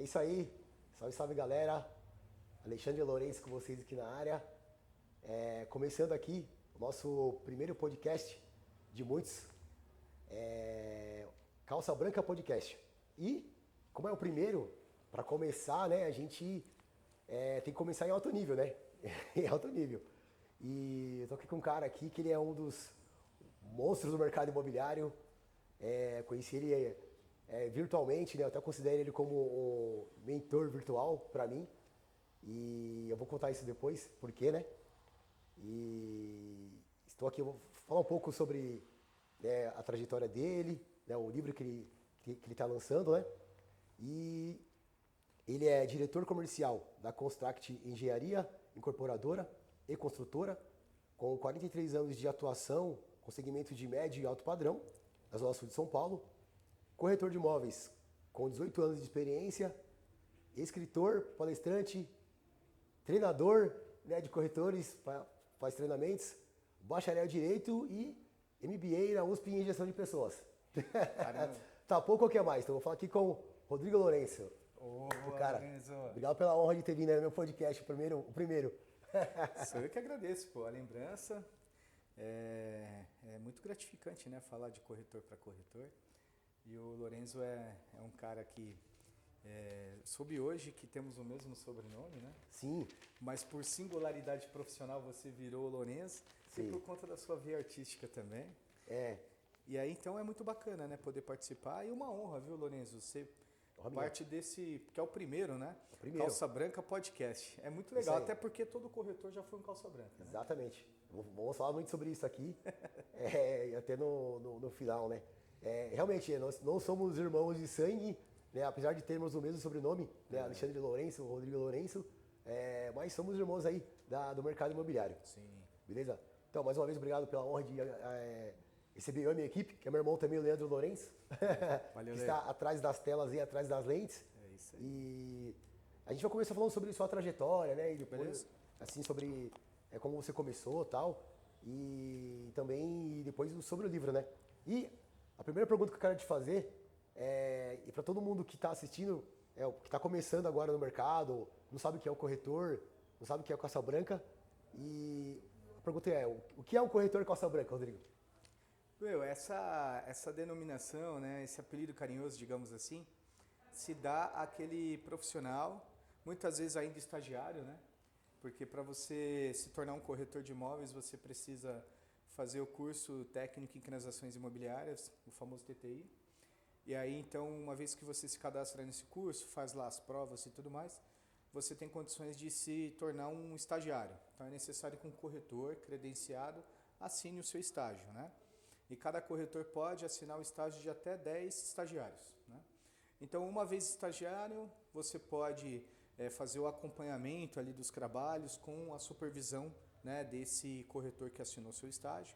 É isso aí. Salve, salve galera. Alexandre Lourenço com vocês aqui na área. Começando aqui o nosso primeiro podcast de muitos. Calça Branca Podcast. E, como é o primeiro, para começar, né, a gente tem que começar em alto nível, né? Em alto nível. E eu tô aqui com um cara aqui que ele é um dos monstros do mercado imobiliário. Conheci ele virtualmente, né? Eu até considero ele como um mentor virtual para mim. E eu vou contar isso depois, por quê, né? E estou aqui, eu vou falar um pouco sobre, né, a trajetória dele, né, o livro que ele está lançando, né? E ele é diretor comercial da Construct Engenharia Incorporadora e Construtora, com 43 anos de atuação com segmento de médio e alto padrão, na Zona Sul de São Paulo. Corretor de imóveis com 18 anos de experiência, escritor, palestrante, treinador, né, de corretores, faz treinamentos, bacharel em Direito e MBA na USP em Gestão de Pessoas. Caramba. Tá pouco ou quer mais? Então vou falar aqui com o Rodrigo Lourenço. Ô, Cara, Lorenzo. obrigado pela honra de ter vindo aí no meu podcast, o primeiro. Sou eu que agradeço, pô. A lembrança é muito gratificante, né? Falar de corretor para corretor. E o Lorenzo é um cara que soube hoje que temos o mesmo sobrenome, né? Sim. Mas por singularidade profissional você virou o Lorenzo. Sim. E por conta da sua veia artística também. É. E aí então é muito bacana, né? Poder participar. E uma honra, viu, Lorenzo? Você parte desse, que é o primeiro, né? O primeiro. Calça Branca Podcast. É muito Isso legal, aí. até porque todo corretor já foi um calça branca, né? Exatamente. Vamos falar muito sobre isso aqui, até no final, né? Realmente, nós não somos irmãos de sangue, né? Apesar de termos o mesmo sobrenome, né? Alexandre Lourenço, Rodrigo Lourenço, mas somos irmãos aí do mercado imobiliário. Sim. Beleza? Então, mais uma vez, obrigado pela honra de receber eu e a minha equipe, que é meu irmão também, o Leandro Lourenço, Valeu, que está atrás das telas e atrás das lentes. É isso aí. E a gente vai começar falando sobre sua trajetória, né? E depois, Beleza. assim, sobre como você começou e tal. E também depois sobre o livro, né? E a primeira pergunta que eu quero te fazer e para todo mundo que está assistindo, que está começando agora no mercado, não sabe o que é o corretor, não sabe o que é o calça branca. E a pergunta é, o que é um corretor calça branca, Rodrigo? Meu, essa denominação, né, esse apelido carinhoso, digamos assim, se dá àquele profissional, muitas vezes ainda estagiário, né? Porque para você se tornar um corretor de imóveis, você precisa fazer o curso técnico em transações imobiliárias, o famoso TTI. E aí, então, uma vez que você se cadastra nesse curso, faz lá as provas e tudo mais, você tem condições de se tornar um estagiário. Então, é necessário que um corretor credenciado assine o seu estágio, né? E cada corretor pode assinar o estágio de até 10 estagiários, né? Então, uma vez estagiário, você pode fazer o acompanhamento ali dos trabalhos com a supervisão, né, desse corretor que assinou seu estágio.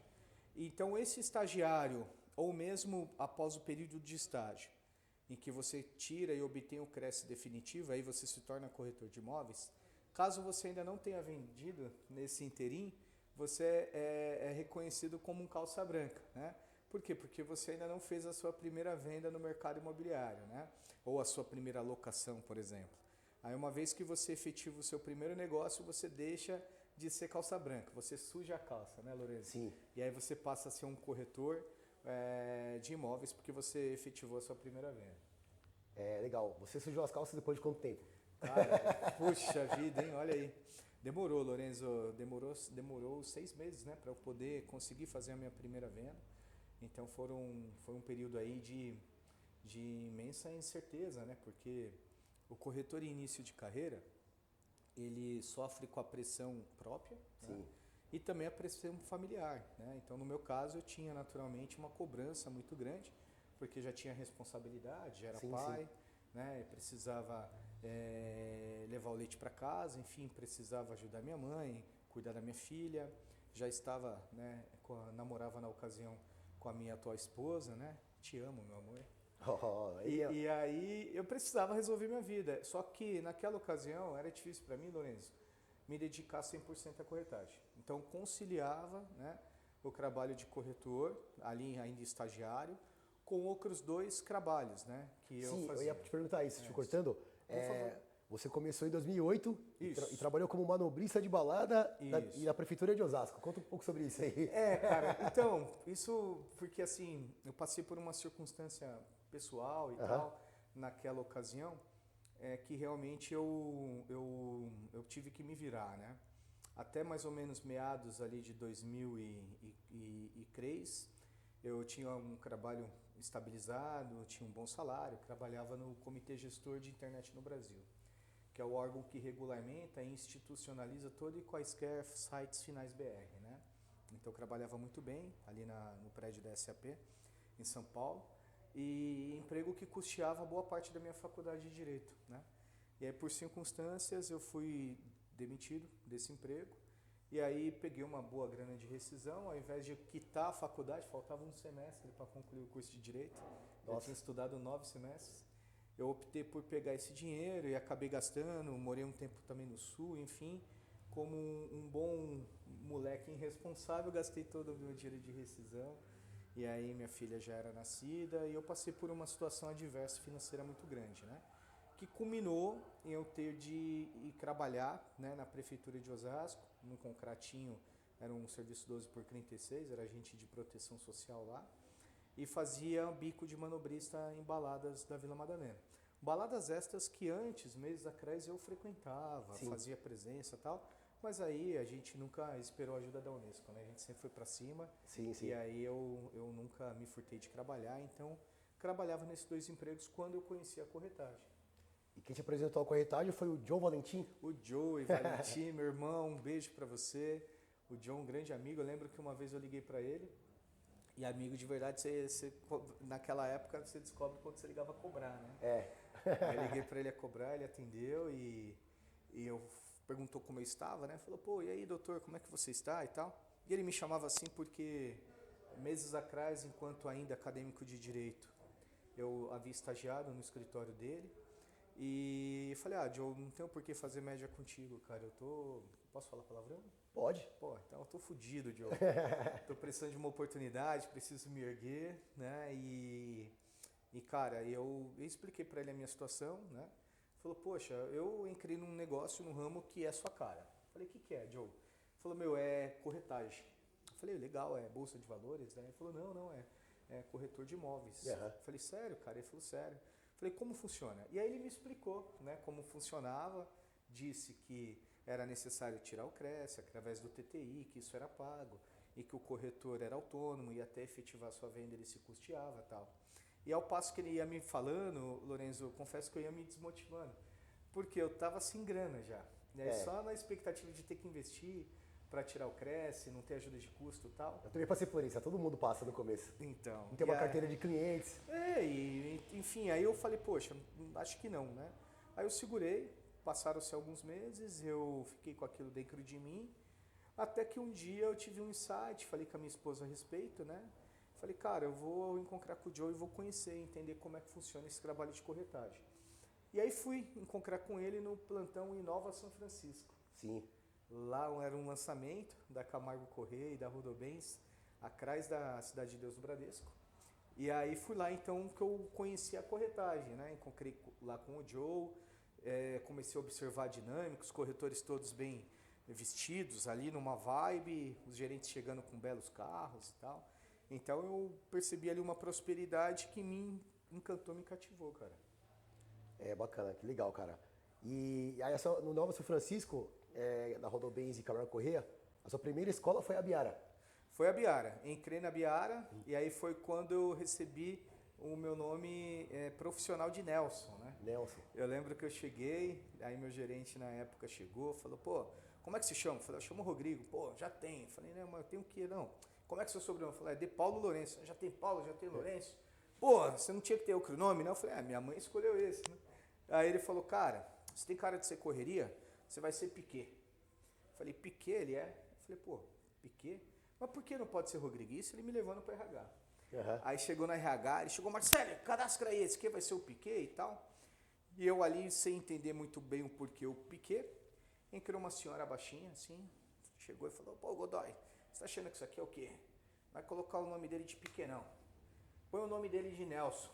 Então, esse estagiário, ou mesmo após o período de estágio, em que você tira e obtém o CRESS definitivo, aí você se torna corretor de imóveis, caso você ainda não tenha vendido nesse interim, você é reconhecido como um calça branca, né? Por quê? Porque você ainda não fez a sua primeira venda no mercado imobiliário, né? Ou a sua primeira locação, por exemplo. Aí uma vez que você efetiva o seu primeiro negócio, você deixa de ser calça branca, você suja a calça, né, Lourenço? Sim. E aí você passa a ser um corretor de imóveis porque você efetivou a sua primeira venda. Legal. Você sujou as calças depois de quanto tempo? Cara, puxa vida, hein? Olha aí. Demorou, Lorenzo. Demorou 6 meses, né? Para eu poder conseguir fazer a minha primeira venda. Então foi um período aí de imensa incerteza, né? Porque o corretor em início de carreira, ele sofre com a pressão própria, né? E também a pressão familiar, né? Então, no meu caso, eu tinha naturalmente uma cobrança muito grande, porque já tinha responsabilidade, já era pai, né? Eu precisava levar o leite para casa, enfim, precisava ajudar minha mãe, cuidar da minha filha, já estava, né, namorava na ocasião com a minha atual esposa, né? Te amo, meu amor. E aí eu precisava resolver minha vida. Só que naquela ocasião era difícil para mim, Lorenzo, me dedicar 100% à corretagem. Então conciliava, né, o trabalho de corretor, ali ainda estagiário, com outros 2 trabalhos, né, que eu fazia. Eu ia te perguntar isso, te cortando. Por favor. Você começou em 2008 Isso. e trabalhou como manobrista de balada Isso. e na prefeitura de Osasco. Conta um pouco sobre isso aí. Cara, então, isso porque assim, eu passei por uma circunstância pessoal e tal, naquela ocasião, que realmente eu tive que me virar, né? Até mais ou menos meados ali de 2003, eu tinha um trabalho estabilizado, tinha um bom salário, trabalhava no Comitê Gestor de Internet no Brasil, que é o órgão que regulamenta e institucionaliza todo e quaisquer sites finais BR, né? Então eu trabalhava muito bem ali no prédio da SAP, em São Paulo, e emprego que custeava boa parte da minha faculdade de Direito, né? E aí por circunstâncias eu fui demitido desse emprego, e aí peguei uma boa grana de rescisão, ao invés de quitar a faculdade, faltava um semestre para concluir o curso de Direito, eu tinha estudado 9 semestres, eu optei por pegar esse dinheiro e acabei gastando, morei um tempo também no Sul, enfim, como um bom moleque irresponsável, gastei todo o meu dinheiro de rescisão, e aí minha filha já era nascida e eu passei por uma situação adversa financeira muito grande, né? Que culminou em eu ter de ir trabalhar, né, na prefeitura de Osasco, num contratinho, era um serviço 12 por 36, era agente de proteção social lá, e fazia bico de manobrista em baladas da Vila Madalena. Baladas estas que antes, meses atrás, eu frequentava, Sim. fazia presença e tal, mas aí a gente nunca esperou a ajuda da Unesco, né? A gente sempre foi para cima. Sim, sim. E aí eu nunca me furtei de trabalhar, então trabalhava nesses 2 empregos quando eu conhecia a corretagem. E quem te apresentou a corretagem foi o John Valentim? O Joe e Valentim, meu irmão, um beijo para você. O John, um grande amigo, eu lembro que uma vez eu liguei para ele, e amigo de verdade, naquela época você descobre quando você ligava a cobrar, né? Aí eu liguei para ele a cobrar, ele atendeu e eu perguntou como eu estava, né? Falou, pô, e aí doutor, como é que você está e tal? E ele me chamava assim porque meses atrás, enquanto ainda acadêmico de Direito, eu havia estagiado no escritório dele e falei, Joe, não tenho por que fazer média contigo, cara, Posso falar palavrão? Pode. Pô, então eu tô fudido, Joe. Tô precisando de uma oportunidade, preciso me erguer, né? E cara, eu expliquei para ele a minha situação, né? Falou, poxa, eu entrei num negócio, num ramo que é sua cara. Falei, o que é, Joe? Falou, meu, é corretagem. Falei, legal, é bolsa de valores, né? Ele falou, não, é corretor de imóveis. Falei, sério, cara? Ele falou, sério. Falei, como funciona? E aí ele me explicou, né, como funcionava, disse que era necessário tirar o CRES através do TTI, que isso era pago, e que o corretor era autônomo e até efetivar sua venda ele se custeava e tal. E ao passo que ele ia me falando, Lorenzo, eu confesso que eu ia me desmotivando, porque eu estava sem grana já, né? Só na expectativa de ter que investir para tirar o CRES, não ter ajuda de custo e tal. Eu também passei por isso, todo mundo passa no começo. Então. Não tem uma carteira de clientes. Enfim, aí eu falei, poxa, acho que não, né? Aí eu segurei, passaram-se alguns meses, eu fiquei com aquilo dentro de mim, até que um dia eu tive um insight, falei com a minha esposa a respeito, né? Falei, cara, eu vou encontrar com o Joe e vou conhecer, entender como é que funciona esse trabalho de corretagem. E aí fui encontrar com ele no plantão Inova São Francisco. Sim. Lá era um lançamento da Camargo Corrêa e da Rodobens, atrás da Cidade de Deus do Bradesco. E aí fui lá então que eu conheci a corretagem, né? Encontrei lá com o Joe, comecei a observar dinâmicos, corretores todos bem vestidos ali numa vibe, os gerentes chegando com belos carros e tal. Então eu percebi ali uma prosperidade que me encantou, me cativou, cara. Bacana, que legal, cara. E aí no Nova São Francisco, da Rodobens e Camargo Corrêa, a sua primeira escola foi a Biara. Foi a Biara. Entrei na Biara e aí foi quando eu recebi o meu nome profissional de Nelson, né? Nelson. Eu lembro que eu cheguei, aí meu gerente na época chegou, falou, pô, como é que se chama? Eu falei, eu chamo Rodrigo. Pô, já tem. Eu falei, não, mas eu tenho o quê? Não. Como é que é seu sobrenome? Eu falei, é de Paulo Lourenço. Já tem Paulo, já tem Lourenço. Pô, você não tinha que ter outro nome, não? Eu falei, minha mãe escolheu esse, né? Aí ele falou, cara, você tem cara de ser correria? Você vai ser Piquet. Eu falei, Piquet ele é? Eu falei, pô, Piquet? Mas por que não pode ser Rodrigues? Ele me levando para RH. Aí chegou na RH, ele chegou, Marcelo, cadastra aí, esse aqui vai ser o Piquet e tal. E eu ali, sem entender muito bem o porquê o Piquet, entrou uma senhora baixinha, assim, chegou e falou, pô, Godoy, você tá achando que isso aqui é o quê? Vai colocar o nome dele de Piquet, não. põe o nome dele de Nelson.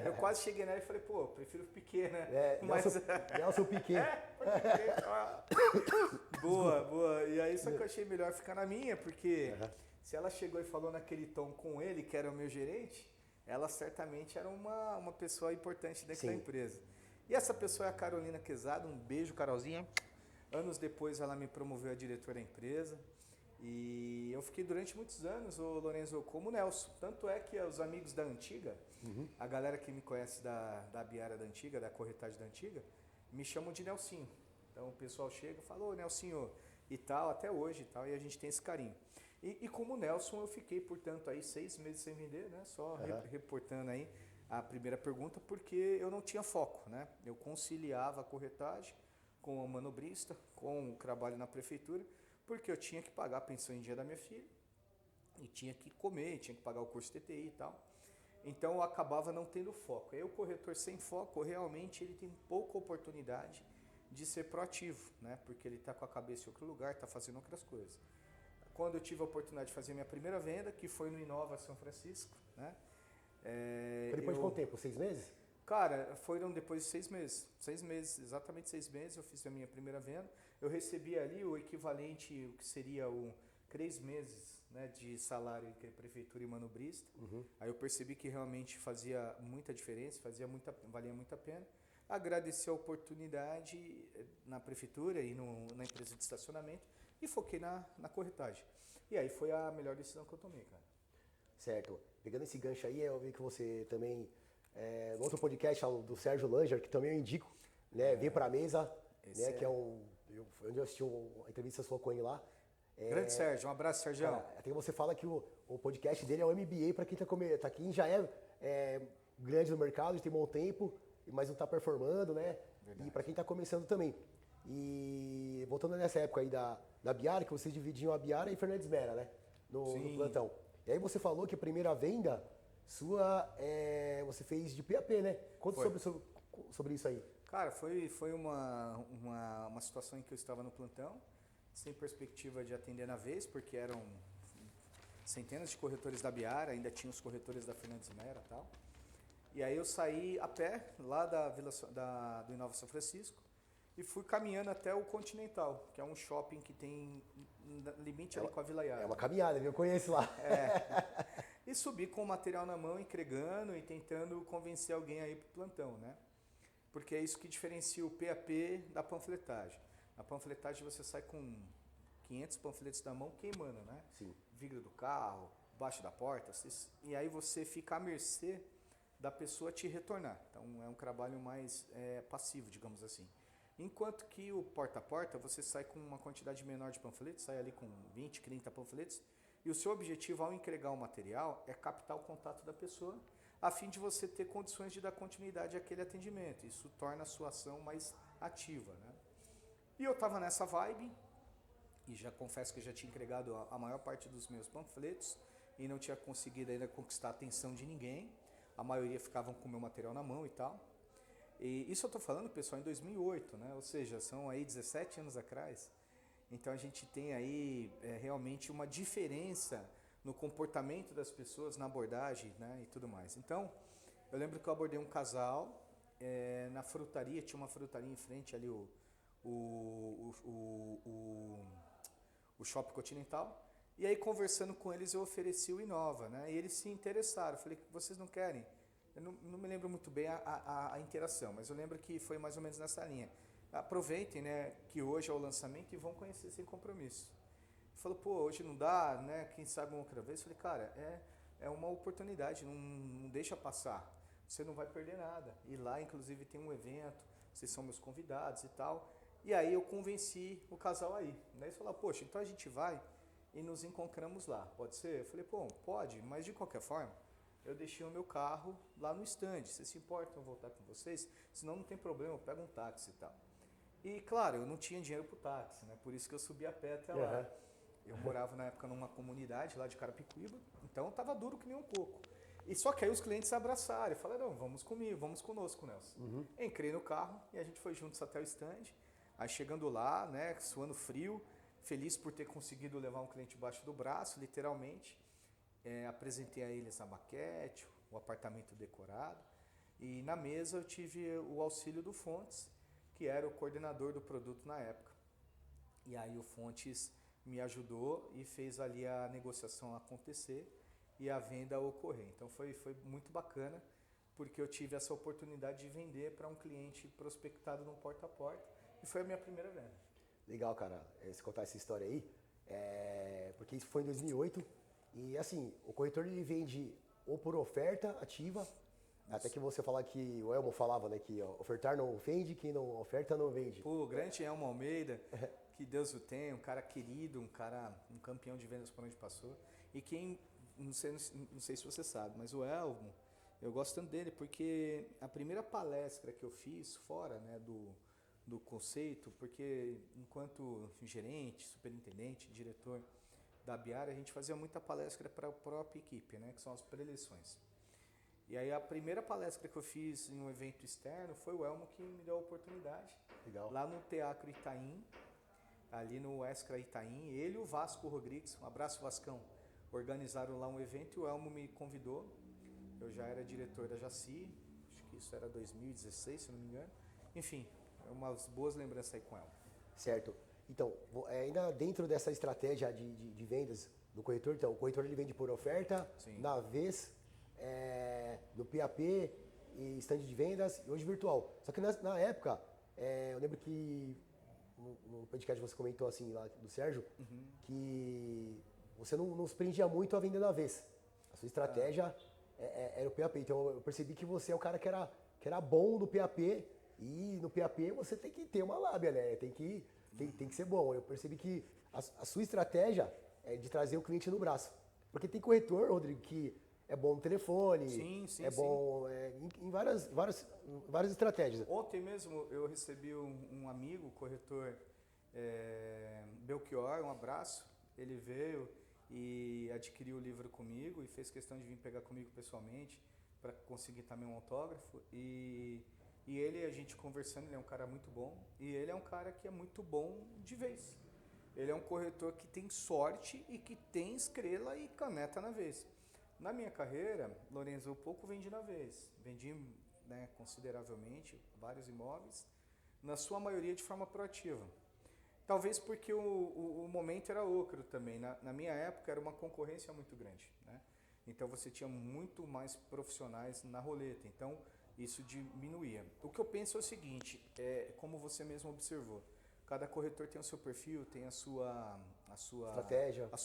Eu quase cheguei nela e falei, pô, prefiro Piquet, né? Mas... Nelson Piquet. Boa. E aí só que eu achei melhor ficar na minha, porque se ela chegou e falou naquele tom com ele, que era o meu gerente, ela certamente era uma pessoa importante dentro da empresa. E essa pessoa é a Carolina Quezada, um beijo, Carolzinha. Anos depois ela me promoveu a diretora da empresa. E eu fiquei durante muitos anos, o Lorenzo, como Nelson. Tanto é que os amigos da Antiga, a galera que me conhece da Biara da Antiga, da corretagem da Antiga, me chamam de Nelsinho. Então o pessoal chega e fala, ô Nelsinho, e tal, até hoje e tal, e a gente tem esse carinho. E como Nelson eu fiquei, portanto, aí 6 meses sem vender, né? Só reportando aí a primeira pergunta, porque eu não tinha foco, né? Eu conciliava a corretagem com o manobrista, com o trabalho na prefeitura, porque eu tinha que pagar a pensão em dia da minha filha, e tinha que comer, tinha que pagar o curso TTI e tal. Então eu acabava não tendo foco. Aí o corretor sem foco, realmente ele tem pouca oportunidade de ser proativo, né? Porque ele está com a cabeça em outro lugar, está fazendo outras coisas. Quando eu tive a oportunidade de fazer minha primeira venda, que foi no Inova São Francisco, né? Foi depois de quanto tempo? 6 meses? Cara, foram depois de 6 meses. 6 meses, exatamente 6 meses, eu fiz a minha primeira venda. Eu recebi ali o equivalente, o que seria 3 meses, né, de salário entre prefeitura e manobrista. Aí eu percebi que realmente fazia muita diferença, valia muito a pena. Agradeci a oportunidade na prefeitura e na empresa de estacionamento e foquei na corretagem. E aí foi a melhor decisão que eu tomei, cara. Certo. Pegando esse gancho aí, eu vi que você também, no outro podcast do Sérgio Langer, que também eu indico, né, Vem Pra Mesa, né, que é onde eu assisti a entrevista sua com ele lá. Grande Sérgio, um abraço, Sérgio. Até você fala que o podcast dele é um MBA para quem tá aqui, já é grande no mercado, já tem bom tempo, mas não está performando, né? Verdade. E para quem está começando também. E voltando nessa época aí da Biara, que vocês dividiam a Biara e Fernandes Mera, né? No plantão. E aí você falou que a primeira venda sua, você fez de PAP, né? Conta sobre isso aí. Cara, foi uma situação em que eu estava no plantão, sem perspectiva de atender na vez, porque eram centenas de corretores da Biara, ainda tinha os corretores da Fernandes Mera e tal. E aí eu saí a pé, lá do Inova São Francisco, e fui caminhando até o Continental, que é um shopping que tem limite ali com a Vila Yara. É uma caminhada, eu conheço lá. E subi com o material na mão, entregando e tentando convencer alguém aí pro plantão, né? Porque é isso que diferencia o PAP da panfletagem. Na panfletagem você sai com 500 panfletos na mão queimando, né? Sim. Vidro do carro, baixo da porta, e aí você fica à mercê da pessoa te retornar. Então é um trabalho mais passivo, digamos assim. Enquanto que o porta a porta, você sai com uma quantidade menor de panfletos, sai ali com 20, 30 panfletos, e o seu objetivo ao entregar o material é captar o contato da pessoa, a fim de você ter condições de dar continuidade àquele atendimento. Isso torna a sua ação mais ativa, né? E eu estava nessa vibe, e já confesso que eu já tinha entregado a maior parte dos meus panfletos, e não tinha conseguido ainda conquistar a atenção de ninguém. A maioria ficavam com o meu material na mão e tal. E isso eu estou falando, pessoal, em 2008, né? Ou seja, são aí 17 anos atrás. Então a gente tem aí realmente uma diferença no comportamento das pessoas, na abordagem, né? E tudo mais. Então, eu lembro que eu abordei um casal na frutaria, tinha uma frutaria em frente ali, o Shopping Continental. E aí, conversando com eles, eu ofereci o Inova, né? E eles se interessaram. Eu falei, vocês não querem? Eu não me lembro muito bem a interação, mas eu lembro que foi mais ou menos nessa linha. Aproveitem, né, que hoje é o lançamento e vão conhecer sem compromisso. Ele falou, pô, hoje não dá, né? Quem sabe uma outra vez? Eu falei, cara, é uma oportunidade, não deixa passar. Você não vai perder nada. E lá, inclusive, tem um evento, vocês são meus convidados e tal. E aí eu convenci o casal aí. Daí eles falaram, poxa, então a gente vai e nos encontramos lá, pode ser? Eu falei, pô, pode, mas de qualquer forma, eu deixei o meu carro lá no stand. Vocês se importam eu voltar com vocês? Senão não tem problema, eu pego um táxi e tal. E claro, eu não tinha dinheiro pro táxi, né? Por isso que eu subi a pé até lá. Eu morava na época numa comunidade lá de Carapicuíba, então tava duro que nem um coco. E só que aí os clientes se abraçaram e falaram, não, vamos comigo, vamos conosco, Nelson. Entrei no carro e a gente foi juntos até o stand. Aí chegando lá, né, suando frio, feliz por ter conseguido levar um cliente embaixo do braço, literalmente. Apresentei a eles a maquete, o apartamento decorado. E na mesa eu tive o auxílio do Fontes, que era o coordenador do produto na época. E aí o Fontes me ajudou e fez ali a negociação acontecer e a venda ocorrer. Então foi muito bacana, porque eu tive essa oportunidade de vender para um cliente prospectado no porta a porta e foi a minha primeira venda. Legal, cara, você contar essa história aí, porque isso foi em 2008 e assim, o corretor ele vende ou por oferta ativa, até que você fala que o Elmo falava, né, que ofertar não vende, quem não oferta não vende. Pô, o grande Elmo Almeida, que Deus o tenha, um cara querido, um campeão de vendas por onde passou. E quem, não sei se você sabe, mas o Elmo, eu gosto tanto dele porque a primeira palestra que eu fiz fora, né, do conceito, porque enquanto gerente, superintendente, diretor da Biara, a gente fazia muita palestra para a própria equipe, né, que são as preleções. E aí a primeira palestra que eu fiz em um evento externo foi o Elmo que me deu a oportunidade. Legal. Lá no Teatro Itaim, ali no Escra Itaim, ele e o Vasco Rodrigues, um abraço Vascão, organizaram lá um evento e o Elmo me convidou. Eu já era diretor da Jaci, acho que isso era 2016, se não me engano. Enfim, umas boas lembranças aí com o Elmo. Certo. Então, ainda dentro dessa estratégia de vendas do corretor, então, o corretor ele vende por oferta, Sim. na vez, do PAP e stand de vendas e hoje virtual. Só que na época, eu lembro que no podcast você comentou assim lá do Sérgio, que você não se prendia muito a vender na vez. A sua estratégia era o PAP. Então eu percebi que você é o cara que era bom no PAP e no PAP você tem que ter uma lábia, né? Tem que ser bom. Eu percebi que a sua estratégia é de trazer o cliente no braço. Porque tem corretor, Rodrigo, que é bom no telefone, Sim, bom em várias estratégias. Ontem mesmo eu recebi um amigo, corretor Belchior, um abraço. Ele veio e adquiriu o livro comigo e fez questão de vir pegar comigo pessoalmente para conseguir também um autógrafo. E ele, a gente conversando, ele é um cara muito bom e ele é um cara que é muito bom de vez. Ele é um corretor que tem sorte e que tem estrela e caneta na vez. Na minha carreira, Lorenzo, eu pouco vendi na vez. Vendi, né, consideravelmente, vários imóveis, na sua maioria de forma proativa. Talvez porque o momento era outro também. Na minha época era uma concorrência muito grande, né? Então você tinha muito mais profissionais na roleta, então isso diminuía. O que eu penso é o seguinte, como você mesmo observou, cada corretor tem o seu perfil, tem a sua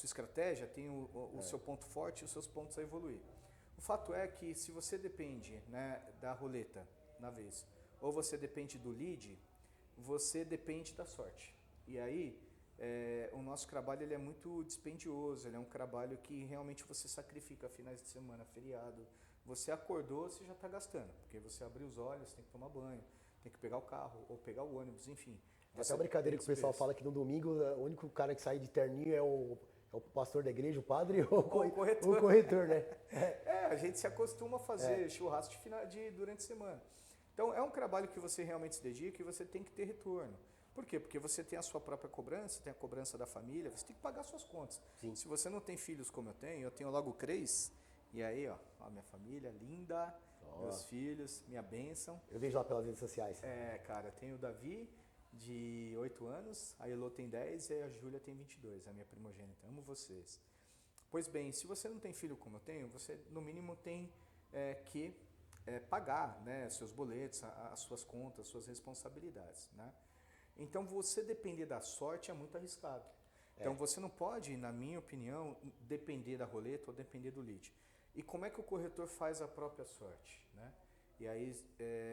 estratégia, tem o seu ponto forte e os seus pontos a evoluir. O fato é que se você depende, né, da roleta na vez, ou você depende do lead, você depende da sorte. E aí, o nosso trabalho ele é muito dispendioso, ele é um trabalho que realmente você sacrifica finais de semana, feriado. Você acordou, você já está gastando, porque você abriu os olhos, tem que tomar banho, tem que pegar o carro ou pegar o ônibus, enfim. Até a brincadeira que o pessoal fala que no domingo o único cara que sai de terninho é o pastor da igreja, o padre ou o corretor, né? A gente se acostuma a fazer churrasco durante a semana. Então é um trabalho que você realmente se dedica e você tem que ter retorno. Por quê? Porque você tem a sua própria cobrança, tem a cobrança da família, você tem que pagar suas contas. Sim. Se você não tem filhos como eu tenho logo 3, e aí, ó minha família linda, meus filhos, minha bênção. Eu vejo lá pelas redes sociais. Cara, tenho o Davi, de 8 anos, a Elô tem 10 e a Júlia tem 22, a minha primogênita. Amo vocês. Pois bem, se você não tem filho como eu tenho, você no mínimo tem que pagar, né, seus boletos, as suas contas, suas responsabilidades, né? Então você depender da sorte é muito arriscado. Então você não pode, na minha opinião, depender da roleta ou depender do lead. E como é que o corretor faz a própria sorte, né? E aí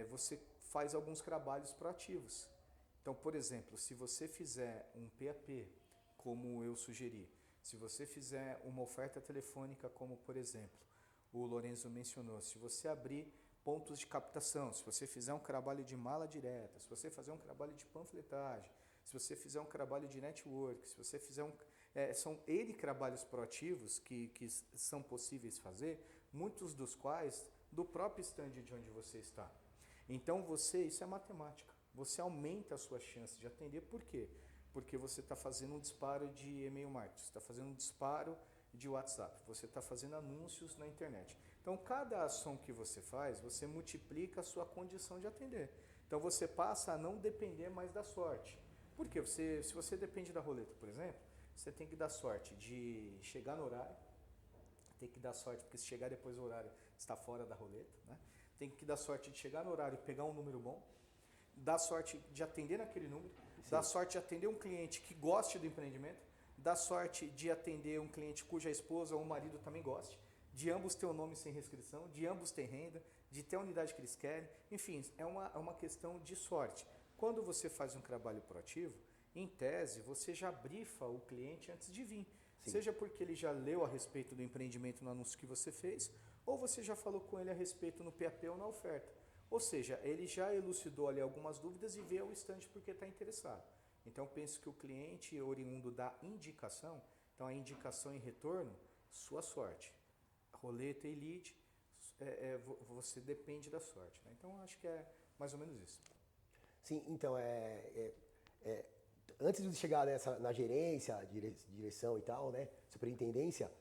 você faz alguns trabalhos proativos. Então, por exemplo, se você fizer um PAP, como eu sugeri, se você fizer uma oferta telefônica, como por exemplo, o Lorenzo mencionou, se você abrir pontos de captação, se você fizer um trabalho de mala direta, se você fazer um trabalho de panfletagem, se você fizer um trabalho de network, se você fizer são trabalhos proativos que são possíveis fazer, muitos dos quais do próprio stand de onde você está. Então isso é matemática. Você aumenta a sua chance de atender. Por quê? Porque você está fazendo um disparo de e-mail marketing, você está fazendo um disparo de WhatsApp, você está fazendo anúncios na internet. Então, cada ação que você faz, você multiplica a sua condição de atender. Então, você passa a não depender mais da sorte. Por quê? Se você depende da roleta, por exemplo, você tem que dar sorte de chegar no horário, tem que dar sorte, porque se chegar depois do horário, está fora da roleta, né? Tem que dar sorte de chegar no horário e pegar um número bom, dar sorte de atender naquele número, dar sorte de atender um cliente que goste do empreendimento, dar sorte de atender um cliente cuja esposa ou marido também goste, de ambos ter o nome sem restrição, de ambos ter renda, de ter a unidade que eles querem. Enfim, é uma questão de sorte. Quando você faz um trabalho proativo, em tese, você já brifa o cliente antes de vir. Sim. Seja porque ele já leu a respeito do empreendimento no anúncio que você fez, ou você já falou com ele a respeito no PAP ou na oferta. Ou seja, ele já elucidou ali algumas dúvidas e veio ao instante porque está interessado. Então, eu penso que o cliente oriundo da indicação, então a indicação em retorno, sua sorte. Roleta e lead, você depende da sorte. Né? Então, acho que é mais ou menos isso. Sim, então, antes de chegar na gerência, direção e tal, né, superintendência,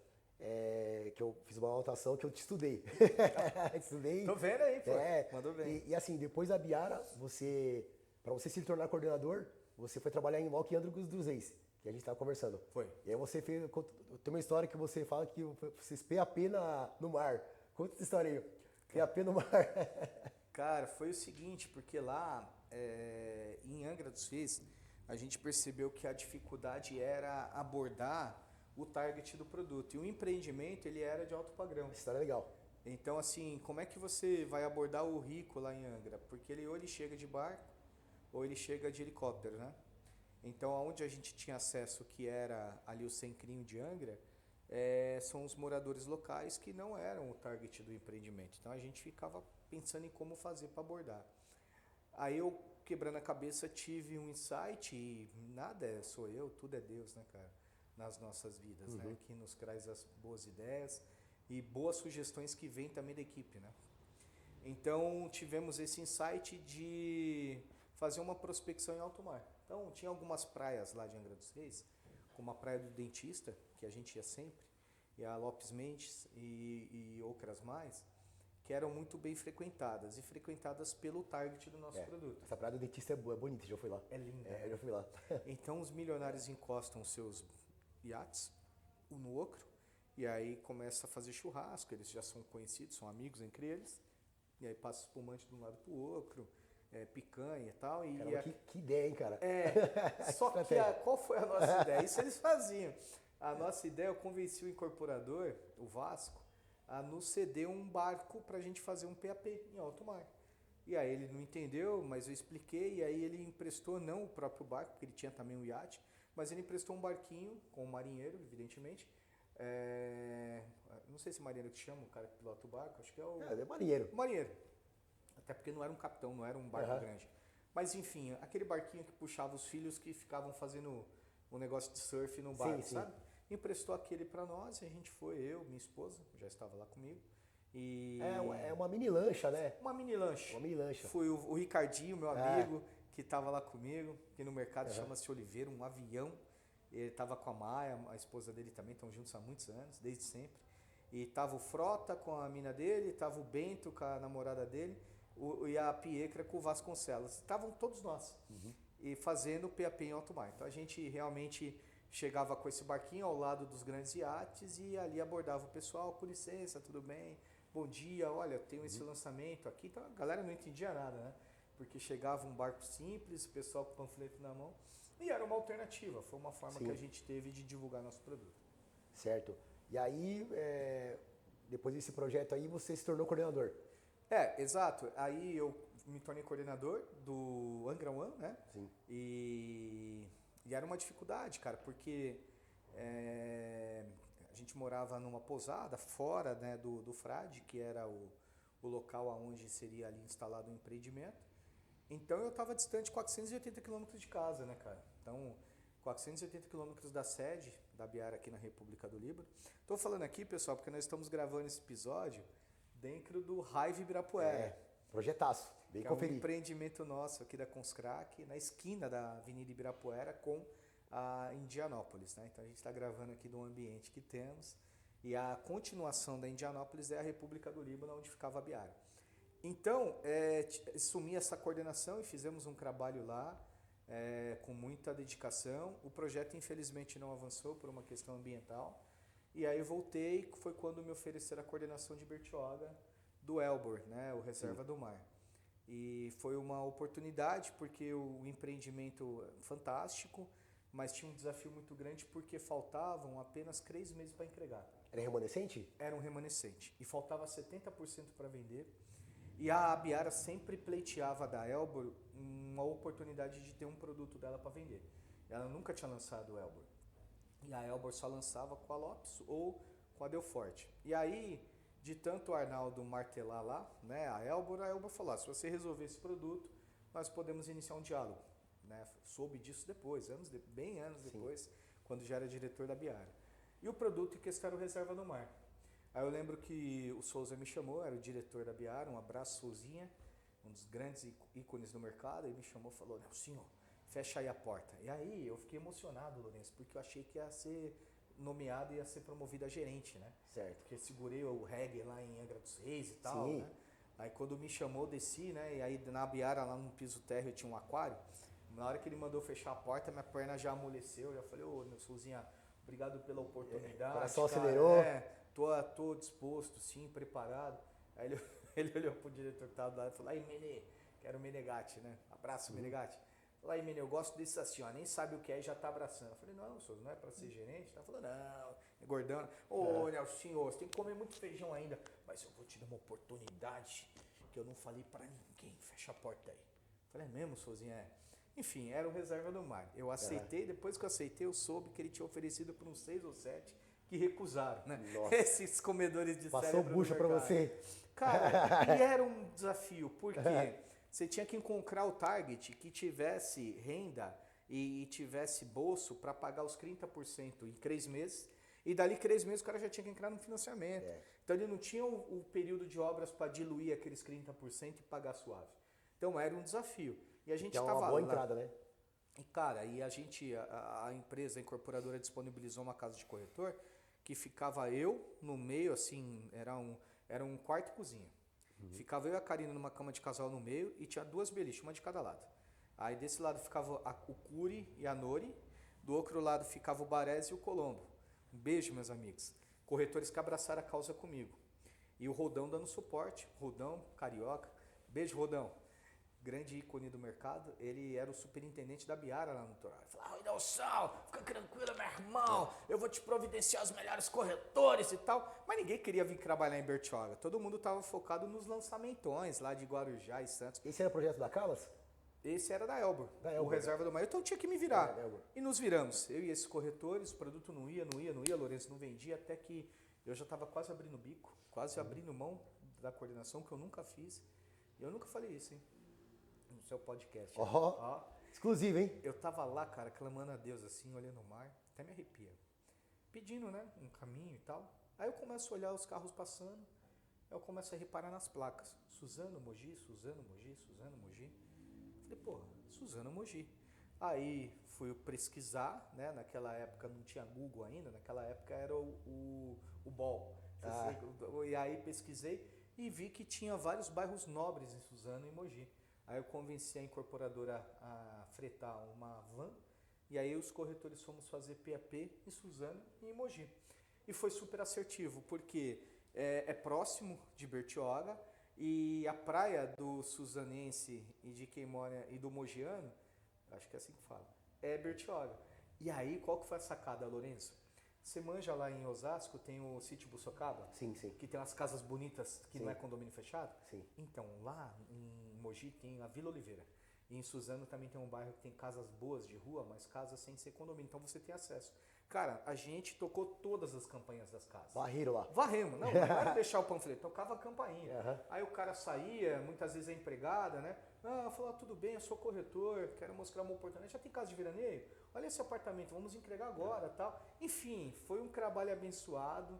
que eu fiz uma anotação que eu te estudei. Tô vendo aí, pô. Mandou bem. E assim, depois da Biara, para você se tornar coordenador, você foi trabalhar em Mock Androcos dos Reis, que a gente estava conversando. Foi. E aí você tem uma história que você fala que você fez PAP no mar. Conta essa história aí. PAP no mar. Cara, foi o seguinte, porque lá em Angra dos Reis, a gente percebeu que a dificuldade era abordar o target do produto. E o empreendimento, ele era de alto padrão. História legal. Então, assim, como é que você vai abordar o rico lá em Angra? Porque ou ele chega de barco, ou ele chega de helicóptero, né? Então, aonde a gente tinha acesso, que era ali o Centrinho de Angra, são os moradores locais que não eram o target do empreendimento. Então, a gente ficava pensando em como fazer para abordar. Aí eu, quebrando a cabeça, tive um insight e nada sou eu, tudo é Deus, né, cara? Nas nossas vidas, né? Que nos traz as boas ideias e boas sugestões que vêm também da equipe, né? Então, tivemos esse insight de fazer uma prospecção em alto mar. Então, tinha algumas praias lá de Angra dos Reis, como a Praia do Dentista, que a gente ia sempre, e a Lopes Mendes e outras mais, que eram muito bem frequentadas, e frequentadas pelo target do nosso produto. Essa Praia do Dentista é boa, é bonita, já fui lá. É linda. Eu já fui lá. Então, os milionários encostam seus iates um no outro, e aí começa a fazer churrasco, eles já são conhecidos, são amigos entre eles, e aí passa espumante de um lado para o outro, picanha e tal. Caramba, que ideia, hein, cara? Só que qual foi a nossa ideia? Isso eles faziam. A nossa ideia, eu convenci o incorporador, o Vasco, a nos ceder um barco para a gente fazer um PAP em alto mar. E aí ele não entendeu, mas eu expliquei, e aí ele emprestou, não o próprio barco, porque ele tinha também um iate, mas ele emprestou um barquinho com um marinheiro, evidentemente. Não sei se é marinheiro que chama, o cara que pilota o barco, acho que é o... É marinheiro. O marinheiro. Até porque não era um capitão, não era um barco grande. Mas enfim, aquele barquinho que puxava os filhos que ficavam fazendo um negócio de surf no barco, sabe? Emprestou aquele para nós, e a gente foi, eu, minha esposa, já estava lá comigo. E... É uma mini lancha, né? Uma mini lancha. Uma mini lancha. Foi o Ricardinho, meu amigo, que estava lá comigo, que no mercado chama-se Oliveira, um avião. Ele estava com a Maia, a esposa dele também, estão juntos há muitos anos, desde sempre. E estava o Frota com a mina dele, estava o Bento com a namorada dele, e a Piecra com o Vasconcelos. Estavam todos nós, e fazendo o PAP em alto mar. Então a gente realmente chegava com esse barquinho ao lado dos grandes iates e ali abordava o pessoal, com licença, tudo bem? Bom dia, olha, eu tenho esse lançamento aqui. Então a galera não entendia nada, né? Porque chegava um barco simples, o pessoal com o panfleto na mão, e era uma alternativa, foi uma forma que a gente teve de divulgar nosso produto. Certo. E aí, depois desse projeto aí, você se tornou coordenador. Exato. Aí eu me tornei coordenador do Angra One, né? Sim. E era uma dificuldade, cara, porque a gente morava numa pousada fora, né, do Frade, que era o local onde seria ali instalado o empreendimento. Então eu estava distante 480 quilômetros de casa, né, cara? Então, 480 quilômetros da sede da Biara aqui na República do Líbano. Estou falando aqui, pessoal, porque nós estamos gravando esse episódio dentro do Hive Ibirapuera. Projetaço, bem conferido. É um empreendimento nosso aqui da Conscrac, na esquina da Avenida Ibirapuera com a Indianópolis, né? Então a gente está gravando aqui do ambiente que temos E a continuação da Indianópolis é a República do Líbano, onde ficava a Biara. Então, assumi essa coordenação e fizemos um trabalho lá com muita dedicação. O projeto, infelizmente, não avançou por uma questão ambiental. E aí voltei, foi quando me ofereceram a coordenação de Bertioga do Elbor, né, o Reserva do Mar. E foi uma oportunidade, porque o empreendimento é fantástico, mas tinha um desafio muito grande porque faltavam apenas 3 meses para entregar. Era remanescente? Era um remanescente. E faltava 70% para vender. E a Abiara sempre pleiteava da Elbor uma oportunidade de ter um produto dela para vender. Ela nunca tinha lançado o Elbor. E a Elbor só lançava com a Lopes ou com a Delforte. E aí, de tanto o Arnaldo martelar lá, né, a Elbor falou, se você resolver esse produto, nós podemos iniciar um diálogo. Né? Soube disso depois, bem anos depois, quando já era diretor da Biara. E o produto em questão era o Reserva do Mar. Aí eu lembro que o Souza me chamou, era o diretor da Biara, um abraço, Souzinha, um dos grandes ícones do mercado, ele me chamou e falou, Nelsinho, fecha aí a porta. E aí eu fiquei emocionado, Lourenço, porque eu achei que ia ser nomeado e ia ser promovido a gerente, né? Certo. Porque segurei o reggae lá em Angra dos Reis e tal, né? Aí quando me chamou, desci, né? E aí na Biara, lá no piso térreo, tinha um aquário. Na hora que ele mandou fechar a porta, minha perna já amoleceu. Eu já falei, Souzinha, obrigado pela oportunidade. O coração acelerou. Tô disposto, sim, preparado. Aí ele olhou pro diretor que tava do lado e falou, aí Menê, que era o Menegatti, né? Abraço, Menegatti. Falou, aí Menê, eu gosto disso assim, ó, nem sabe o que é e já tá abraçando. Eu falei, não, Souza, não é pra ser gerente? Ele falou, não, é gordão. Nelsinho, você tem que comer muito feijão ainda, mas eu vou te dar uma oportunidade que eu não falei pra ninguém. Fecha a porta aí. Eu falei, é mesmo, Souzinha? Enfim, era o Reserva do Mar. Eu aceitei, depois que eu aceitei, eu soube que ele tinha oferecido por uns 6 ou 7 que recusaram, né? Nossa. Esses comedores de Passou cérebro bucha pra você. Cara, e era um desafio, porque você tinha que encontrar o target que tivesse renda e tivesse bolso para pagar os 30% em 3 meses, e dali 3 meses o cara já tinha que entrar no financiamento. Então ele não tinha o período de obras para diluir aqueles 30% e pagar suave. Então era um desafio. E a gente Que é uma estava boa lá. entrada, né? E cara, a empresa, a incorporadora disponibilizou uma casa de corretor que ficava eu no meio, assim, era um quarto e cozinha. Ficava eu e a Karina numa cama de casal no meio e tinha 2 beliches, uma de cada lado. Aí desse lado ficava o Curi e a Nori, do outro lado ficava o Baresi e o Colombo. Um beijo, meus amigos. Corretores que abraçaram a causa comigo. E o Rodão dando suporte, Rodão, carioca. Beijo, Rodão. Grande ícone do mercado, ele era o superintendente da Biara lá no Torá. Ele falava, Nelson, fica tranquilo, meu irmão, eu vou te providenciar os melhores corretores e tal. Mas ninguém queria vir trabalhar em Bertioga, todo mundo estava focado nos lançamentões lá de Guarujá e Santos. Esse era o projeto da Calas? Esse era da Elbor, o Reserva do Mar. Então eu tinha que me virar. E nos viramos, eu e esses corretores, o produto não ia, Lourenço não vendia, até que eu já estava quase abrindo o bico, quase abrindo mão da coordenação, que eu nunca fiz. E eu nunca falei isso, hein? No seu podcast. Exclusivo, hein? Eu tava lá, cara, clamando a Deus assim, olhando o mar, até me arrepia. Pedindo, né, um caminho e tal. Aí eu começo a olhar os carros passando, eu começo a reparar nas placas. Suzano, Mogi, Suzano, Mogi, Suzano, Mogi. Falei, porra, Suzano, Mogi. Aí fui pesquisar, né, naquela época não tinha Google ainda, naquela época era o BOL. E aí pesquisei e vi que tinha vários bairros nobres em Suzano e Mogi. Aí eu convenci a incorporadora a fretar uma van e aí os corretores fomos fazer PAP em Suzano e em Mogi. E foi super assertivo, porque é próximo de Bertioga e a praia do suzanense e de quem mora e do mogiano, acho que é assim que fala, é Bertioga. E aí, qual que foi a sacada, Lourenço? Você manja lá em Osasco, tem o sítio Buçocaba? Sim. Que tem umas casas bonitas que não é condomínio fechado? Sim. Então, lá em Mogi tem a Vila Oliveira. E em Suzano também tem um bairro que tem casas boas de rua, mas casas sem ser condomínio. Então você tem acesso. Cara, a gente tocou todas as campanhas das casas. Varreram lá. Varremos. Não era deixar o panfleto, tocava a campainha. Aí o cara saía, muitas vezes a empregada, né? Falou, tudo bem, eu sou corretor, quero mostrar uma oportunidade. Já tem casa de veraneio? Olha esse apartamento, vamos entregar agora, tal. Enfim, foi um trabalho abençoado,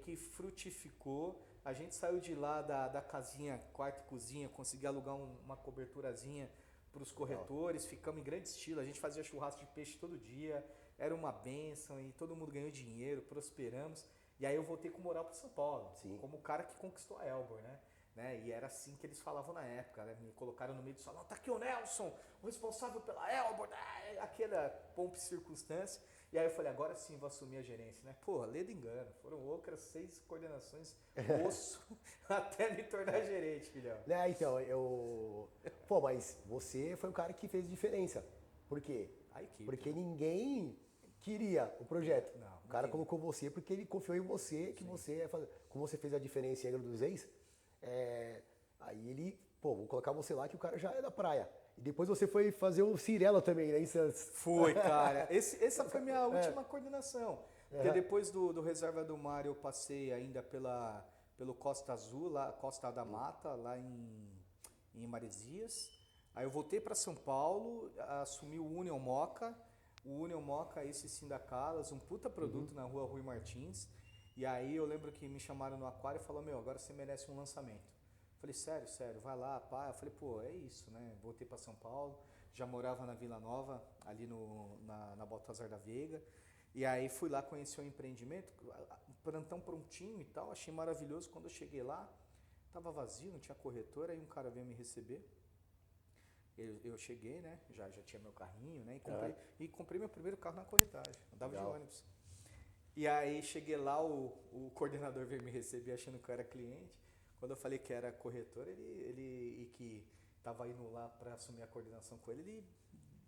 que frutificou. A gente saiu de lá da casinha, quarto e cozinha, conseguiu alugar uma coberturazinha para os corretores, ficamos em grande estilo, a gente fazia churrasco de peixe todo dia, era uma bênção e todo mundo ganhou dinheiro, prosperamos. E aí eu voltei com moral para São Paulo, Sim. como o cara que conquistou a Elbor, né? E era assim que eles falavam na época, né? Me colocaram no meio do salão, tá aqui o Nelson, o responsável pela Elbor, né? Aquela pompa e circunstância. E aí eu falei, agora sim vou assumir a gerência, né? Porra, ledo engano, foram outras 6 coordenações, osso, até me tornar gerente, filhão. Né, então, Pô, mas você foi o cara que fez diferença. Por quê? A equipe. Porque ninguém queria o projeto. Não, O cara ninguém. colocou você porque ele confiou em você, que você ia fazer. Como você fez a diferença em Angra dos Reis, aí ele, pô, vou colocar você lá que o cara já é da praia. E depois você foi fazer o Cirela também, né, em Santos. Foi, cara. Essa foi minha última coordenação. Porque depois do Reserva do Mar eu passei ainda pelo Costa Azul, lá, Costa da Mata, lá em Maresias. Aí eu voltei para São Paulo, assumi o Union Moca. O Union Moca, esse sim da Calas, um puta produto na rua Rui Martins. E aí eu lembro que me chamaram no aquário e falaram, meu, agora você merece um lançamento. Falei, sério, vai lá, pá. Eu falei, pô, é isso, né? Voltei para São Paulo, já morava na Vila Nova, ali na Baltazar da Veiga. E aí fui lá conhecer o empreendimento, plantão prontinho e tal, achei maravilhoso. Quando eu cheguei lá, tava vazio, não tinha corretora, aí um cara veio me receber. Eu cheguei, né? Já tinha meu carrinho, né? E comprei meu primeiro carro na corretagem, andava de ônibus. E aí cheguei lá, o coordenador veio me receber achando que eu era cliente. Quando eu falei que era corretor, e que estava indo lá para assumir a coordenação com ele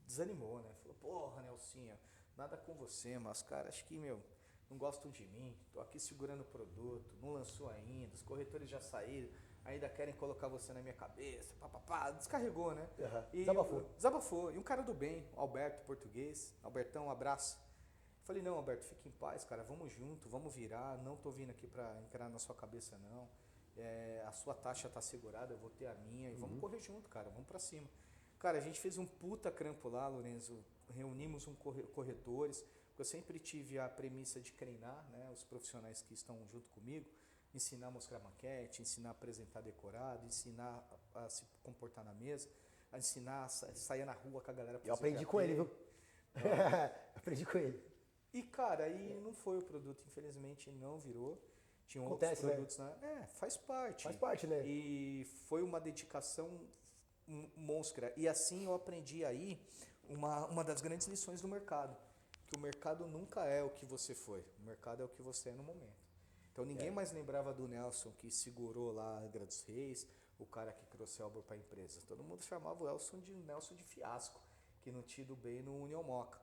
desanimou, né? Falou, porra, Nelsinho, nada com você, mas cara, acho que, meu, não gostam de mim, tô aqui segurando o produto, não lançou ainda, os corretores já saíram, ainda querem colocar você na minha cabeça, papapá, descarregou, né? E desabafou. E um cara do bem, o Alberto, português, Albertão, um abraço. Falei, não, Alberto, fique em paz, cara, vamos junto, vamos virar, não tô vindo aqui para entrar na sua cabeça, não. A sua taxa tá segurada, eu vou ter a minha, e vamos correr junto, cara, vamos para cima. Cara, a gente fez um puta crampo lá, Lorenzo, reunimos corretores, porque eu sempre tive a premissa de treinar, né, os profissionais que estão junto comigo, ensinar a mostrar maquete, ensinar a apresentar decorado, ensinar a se comportar na mesa, a ensinar a sair na rua com a galera. Eu aprendi com ele, viu? Aprendi com ele. E, cara, aí não foi o produto, infelizmente não virou. Tinha Acontece, outros produtos, né? Faz parte. Faz parte, né? E foi uma dedicação monstra. E assim eu aprendi aí uma das grandes lições do mercado. Que o mercado nunca é o que você foi. O mercado é o que você é no momento. Então ninguém mais lembrava do Nelson que segurou lá a Angra dos Reis, o cara que trouxe Elbor para a empresa. Todo mundo chamava o Nelson de fiasco, que não tinha ido bem no Union Moca.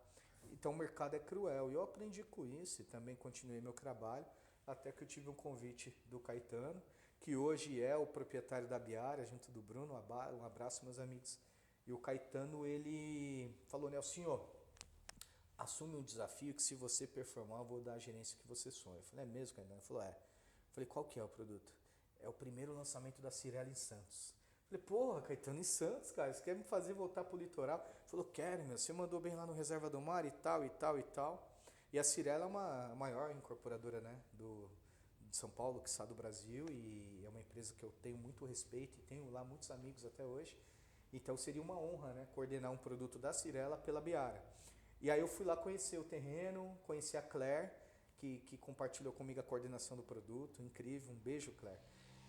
Então o mercado é cruel. E eu aprendi com isso e também continuei meu trabalho. Até que eu tive um convite do Caetano, que hoje é o proprietário da Biara, junto do Bruno. Um abraço, meus amigos. E o Caetano, ele falou, Nelsinho, assume um desafio que se você performar, eu vou dar a gerência que você sonha. Eu falei, é mesmo, Caetano? Ele falou, é. Eu falei, qual que é o produto? É o primeiro lançamento da Cirela em Santos. Eu falei, porra, Caetano, em Santos, cara, você quer me fazer voltar pro litoral? Ele falou, quero, meu, você mandou bem lá no Reserva do Mar e tal, e tal, e tal. E a Cirela é a maior incorporadora, né, de São Paulo, que está do Brasil, e é uma empresa que eu tenho muito respeito e tenho lá muitos amigos até hoje. Então seria uma honra, né, coordenar um produto da Cirela pela Biara. E aí eu fui lá conhecer o terreno, conheci a Claire, que compartilhou comigo a coordenação do produto, incrível, um beijo, Claire.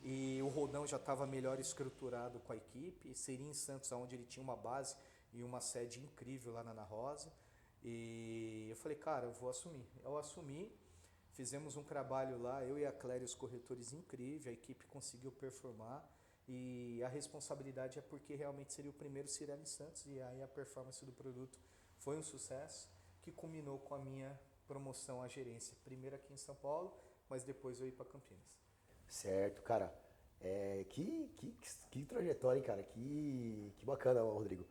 E o Rodão já estava melhor estruturado com a equipe, seria em Santos, onde ele tinha uma base e uma sede incrível lá na Ana Rosa. E eu falei, cara, eu vou assumir. Eu assumi, fizemos um trabalho lá, eu e a Claire, os corretores, incrível, a equipe conseguiu performar e a responsabilidade é porque realmente seria o primeiro Cirela em Santos e aí a performance do produto foi um sucesso que culminou com a minha promoção à gerência, primeiro aqui em São Paulo, mas depois eu ir para Campinas. Certo, cara. Que trajetória, hein, cara? Que bacana, Rodrigo.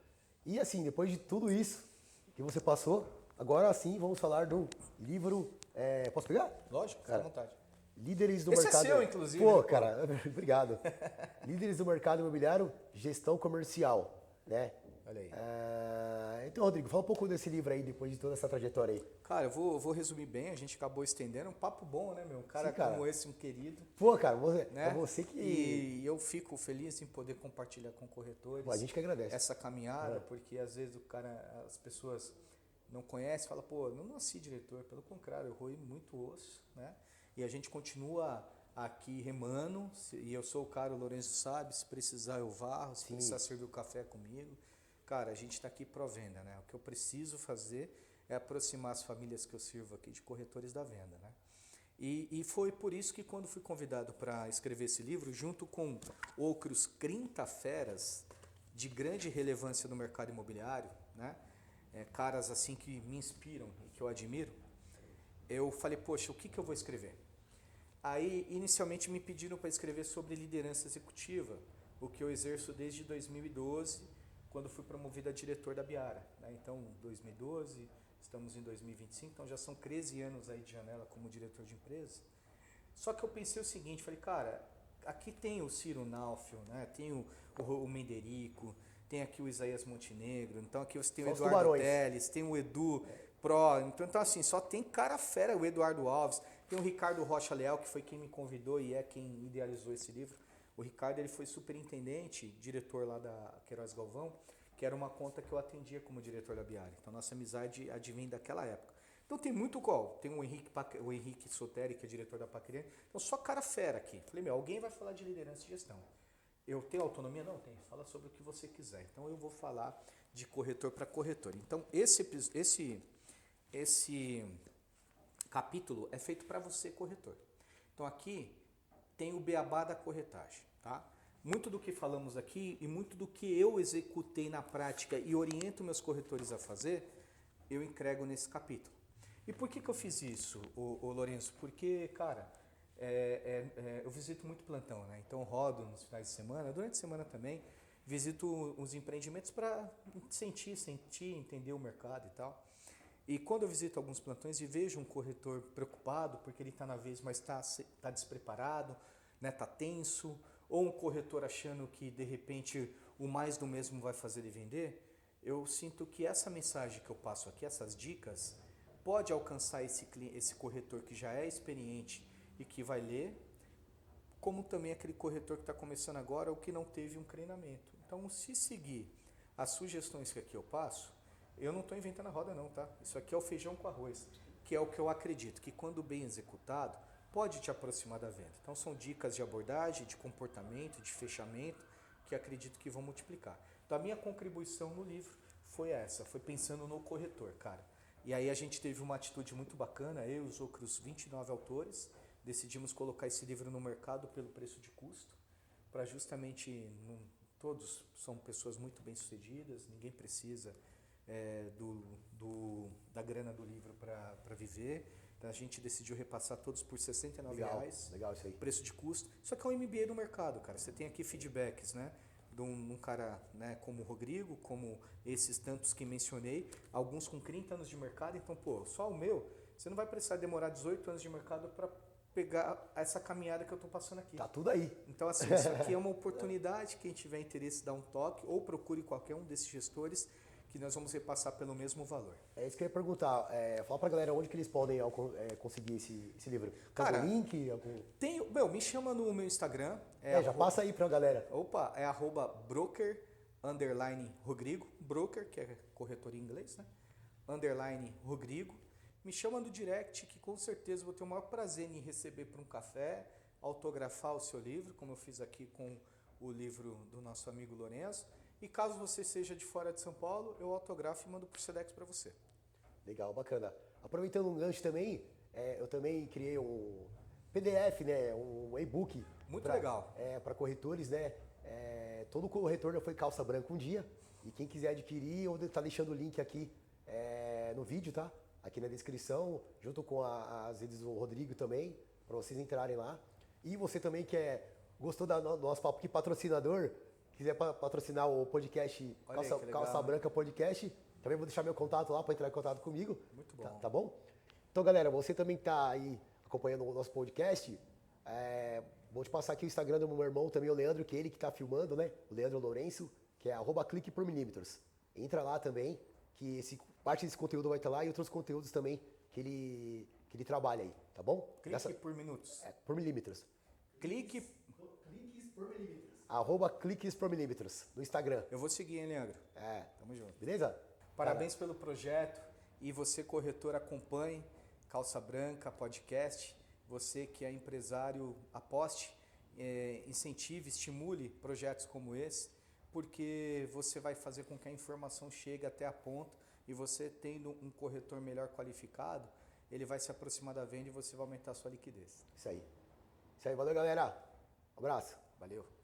E assim, depois de tudo isso que você passou, agora sim vamos falar do livro. Posso pegar? Lógico, fica à vontade. Líderes do Esse mercado. É seu, inclusive. Pô, cara, obrigado. Líderes do mercado imobiliário, gestão comercial, né? Olha aí. Então, Rodrigo, fala um pouco desse livro aí, depois de toda essa trajetória aí. Cara, eu vou resumir bem, a gente acabou estendendo, um papo bom, né, meu? Um cara, Sim, cara. como esse, um querido. Pô, cara, Né? é você que... E eu fico feliz em poder compartilhar com corretores. Pô, a gente que agradece. Essa caminhada, porque às vezes as pessoas não conhecem, falam, pô, eu não nasci diretor, pelo contrário, eu roí muito osso, né? E a gente continua aqui remando, e eu sou o cara, o Lourenço sabe, se precisar eu varro, se precisar servir o café comigo. Cara, a gente está aqui pro venda, né? O que eu preciso fazer é aproximar as famílias que eu sirvo aqui de corretores da venda, né? E foi por isso que quando fui convidado para escrever esse livro, junto com outros 30 feras de grande relevância no mercado imobiliário, né? Caras assim que me inspiram e que eu admiro, eu falei, poxa, o que eu vou escrever? Aí, inicialmente, me pediram para escrever sobre liderança executiva, o que eu exerço desde 2012, quando fui promovido a diretor da Biara, né? Então, 2012, estamos em 2025, então já são 13 anos aí de janela como diretor de empresa. Só que eu pensei o seguinte, falei, cara, aqui tem o Ciro Naufel, né? Tem o Menderico, tem aqui o Isaías Montenegro, então aqui você tem o Eduardo Teles, tem o Edu Pro, então assim, só tem cara fera, o Eduardo Alves, tem o Ricardo Rocha Leal, que foi quem me convidou e é quem idealizou esse livro. O Ricardo, ele foi superintendente, diretor lá da Queiroz Galvão, que era uma conta que eu atendia como diretor da Biara. Então, nossa amizade advém daquela época. Então, tem muito qual? Tem o Henrique Soteri, que é diretor da Paquerê. Então, só cara fera aqui. Falei, alguém vai falar de liderança e gestão. Eu tenho autonomia? Não, tenho. Fala sobre o que você quiser. Então, eu vou falar de corretor para corretor. Então, esse capítulo é feito para você, corretor. Então, aqui tem o beabá da corretagem, tá? Muito do que falamos aqui e muito do que eu executei na prática e oriento meus corretores a fazer, eu entrego nesse capítulo. E por que eu fiz isso, ô Lourenço? Porque, cara, eu visito muito plantão, né? Então, rodo nos finais de semana, durante a semana também, visito os empreendimentos para sentir, entender o mercado e tal. E quando eu visito alguns plantões e vejo um corretor preocupado porque ele está na vez, mas está despreparado, né, está tenso, ou um corretor achando que de repente o mais do mesmo vai fazer ele vender, eu sinto que essa mensagem que eu passo aqui, essas dicas, pode alcançar esse corretor que já é experiente e que vai ler, como também aquele corretor que está começando agora ou que não teve um treinamento. Então, se seguir as sugestões que aqui eu passo, eu não estou inventando a roda não, tá? Isso aqui é o feijão com arroz, que é o que eu acredito, que quando bem executado, pode te aproximar da venda. Então são dicas de abordagem, de comportamento, de fechamento, que acredito que vão multiplicar. Então a minha contribuição no livro foi essa, foi pensando no corretor, cara. E aí a gente teve uma atitude muito bacana, eu e os outros 29 autores, decidimos colocar esse livro no mercado pelo preço de custo, para justamente, todos são pessoas muito bem-sucedidas, ninguém precisa da grana do livro para viver. Então a gente decidiu repassar todos por R$69. Legal isso aí. Preço de custo. Isso aqui é um MBA do mercado, cara. Você tem aqui feedbacks, né? De um cara, né, como o Rodrigo, como esses tantos que mencionei, alguns com 30 anos de mercado. Então, só o meu, você não vai precisar demorar 18 anos de mercado para pegar essa caminhada que eu estou passando aqui. Tá tudo aí. Então, assim, isso aqui é uma oportunidade. Quem tiver interesse, dá um toque ou procure qualquer um desses gestores que nós vamos repassar pelo mesmo valor. É isso que eu ia perguntar. Fala pra galera onde que eles podem conseguir esse livro. Cara, tem um link? me chama no meu Instagram. Já passa aí pra galera. Opa, é @broker_Rodrigo. Broker, que é corretor em inglês, né? _Rodrigo. Me chama no direct que com certeza vou ter o maior prazer em receber para um café, autografar o seu livro, como eu fiz aqui com o livro do nosso amigo Lourenço. E caso você seja de fora de São Paulo, eu autografo e mando por Sedex para você. Legal, bacana. Aproveitando um gancho também, eu também criei um PDF, né, um e-book. Muito legal. Para corretores, né? Todo corretor já foi calça branca um dia. E quem quiser adquirir, eu tá deixando o link aqui no vídeo, tá? Aqui na descrição, junto com as redes do Rodrigo também, para vocês entrarem lá. E você também que gostou do nosso papo aqui, patrocinador, quiser patrocinar o podcast Calça Branca Podcast, também vou deixar meu contato lá para entrar em contato comigo. Muito bom. Tá bom? Então, galera, você também que tá aí acompanhando o nosso podcast, vou te passar aqui o Instagram do meu irmão também, o Leandro, que é ele que tá filmando, né? O Leandro Lourenço, que é @clique_por-milímetros. Entra lá também, que parte desse conteúdo vai estar lá e outros conteúdos também que ele trabalha aí, tá bom? Clique por minutos. Por milímetros. Cliques por milímetros. @cliques por milímetros no Instagram. Eu vou seguir, hein, Leandro? Tamo junto. Beleza? Parabéns pelo projeto e você, corretor, acompanhe Calça Branca Podcast. você que é empresário, aposte, incentive, estimule projetos como esse, porque você vai fazer com que a informação chegue até a ponta e você tendo um corretor melhor qualificado, ele vai se aproximar da venda e você vai aumentar a sua liquidez. Isso aí. Isso aí, valeu, galera. Um abraço. Valeu.